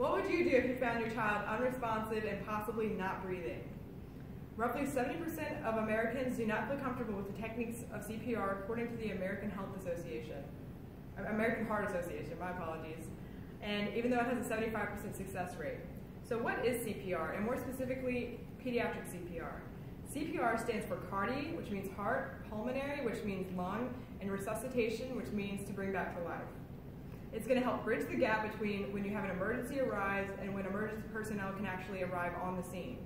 What would you do if you found your child unresponsive and possibly not breathing? Roughly 70% of Americans do not feel comfortable with the techniques of CPR according to the American Heart Association, my apologies. And even though it has a 75% success rate. So what is CPR, and more specifically, pediatric CPR? CPR stands for cardi, which means heart, pulmonary, which means lung, and resuscitation, which means to bring back to life. It's going to help bridge the gap between when you have an emergency arise and when emergency personnel can actually arrive on the scene.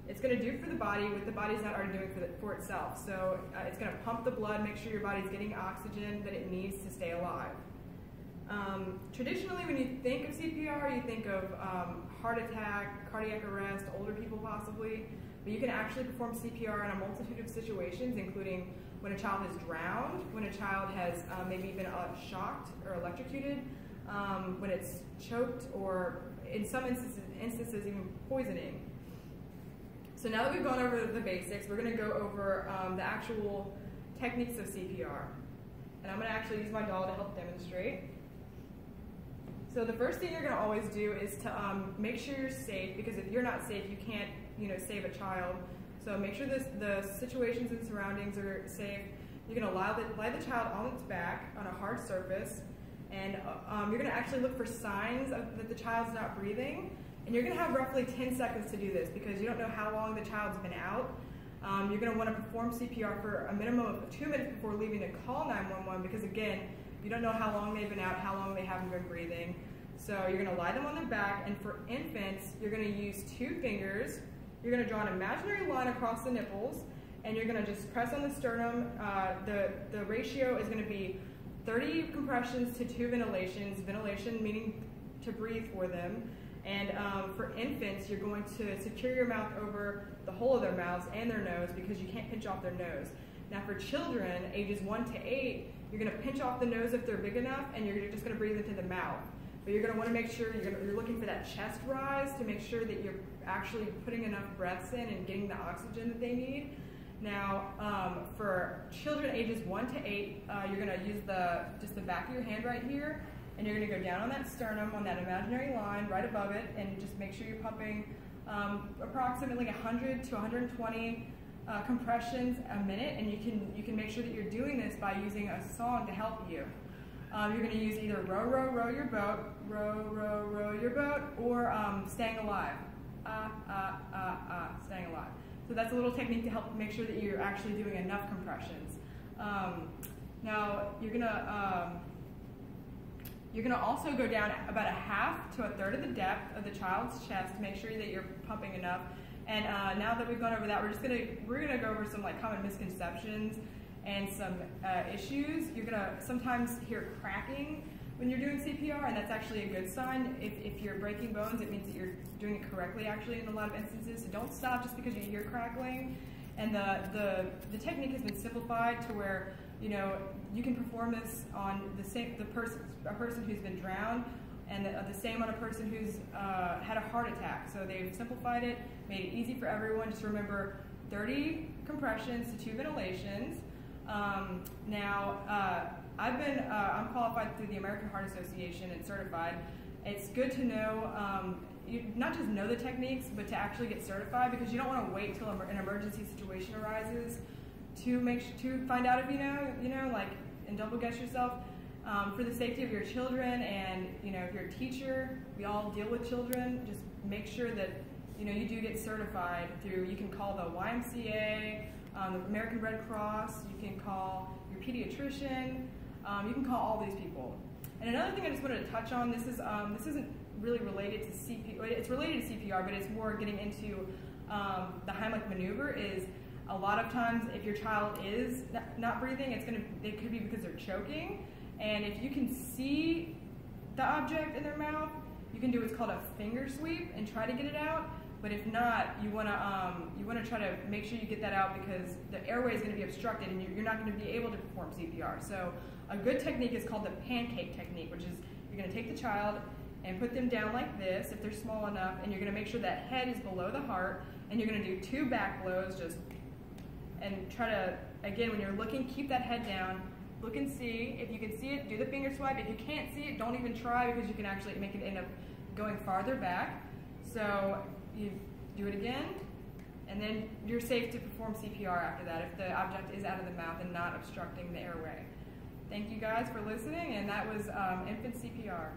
It's going to do for the body what the body's not already doing for itself. So it's going to pump the blood, make sure your body's getting oxygen that it needs to stay alive. Traditionally, when you think of CPR, you think of heart attack, cardiac arrest, older people possibly, but you can actually perform CPR in a multitude of situations, including when a child is drowned, when a child has maybe been shocked or electrocuted, when it's choked, or in some instances even poisoning. So now that we've gone over the basics, we're going to go over the actual techniques of CPR. And I'm going to actually use my doll to help demonstrate. So the first thing you're going to always do is to make sure you're safe, because if you're not safe, you can't save a child. So make sure the situations and surroundings are safe. You're going to lie the child on its back on a hard surface, and you're going to actually look for signs that the child's not breathing. And you're going to have roughly 10 seconds to do this because you don't know how long the child's been out. You're going to want to perform CPR for a minimum of 2 minutes before leaving to call 911 because, again, you don't know how long they've been out, how long they haven't been breathing. So you're going to lie them on their back, and for infants, you're going to use 2 fingers. You're going to draw an imaginary line across the nipples, and you're going to just press on the sternum. The ratio is going to be 30 compressions to 2 ventilations, ventilation meaning to breathe for them. And for infants, you're going to secure your mouth over the hole of their mouths and their nose because you can't pinch off their nose. Now for children, ages 1 to 8, you're going to pinch off the nose if they're big enough, and you're just going to breathe into the mouth. But you're going to want to make sure you're looking for that chest rise to make sure that you're actually putting enough breaths in and getting the oxygen that they need. Now, for children ages 1 to 8, you're going to use just the back of your hand right here, and you're going to go down on that sternum, on that imaginary line right above it, and just make sure you're pumping approximately 100 to 120 compressions a minute, and you can make sure that you're doing this by using a song to help you. You're going to use either row, row, row your boat, row, row, row your boat, or staying alive, staying alive. So that's a little technique to help make sure that you're actually doing enough compressions. Now you're going to also go down about 1/2 to 1/3 of the depth of the child's chest to make sure that you're pumping enough. And now that we've gone over that, we're gonna go over some common misconceptions and some issues. You're gonna sometimes hear cracking when you're doing CPR, and that's actually a good sign. If you're breaking bones, it means that you're doing it correctly actually in a lot of instances. So don't stop just because you hear crackling. And the technique has been simplified to where you can perform this on a person who's been drowned, and the same on a person who's had a heart attack. So they've simplified it, made it easy for everyone. Just remember 30 compressions to 2 ventilations. I'm qualified through the American Heart Association and certified. It's good to know, not just know the techniques, but to actually get certified, because you don't want to wait till an emergency situation arises to find out if and double guess yourself. For the safety of your children, and if you're a teacher, we all deal with children, just make sure that you do get certified through. You can call the YMCA, the American Red Cross, you can call your pediatrician, you can call all these people. And another thing I just wanted to touch on, this isn't really related to CPR, it's related to CPR, but it's more getting into the Heimlich maneuver. Is a lot of times if your child is not breathing, it could be because they're choking. And if you can see the object in their mouth, you can do what's called a finger sweep and try to get it out. But if not, you want to try to make sure you get that out, because the airway is going to be obstructed and you're not going to be able to perform CPR. So a good technique is called the pancake technique, which is you're going to take the child and put them down like this if they're small enough, and you're going to make sure that head is below the heart, and you're going to do 2 back blows, and try to, again, when you're looking, keep that head down. Look and see. If you can see it, do the finger swipe. If you can't see it, don't even try, because you can actually make it end up going farther back. So you do it again, and then you're safe to perform CPR after that if the object is out of the mouth and not obstructing the airway. Thank you guys for listening, and that was infant CPR.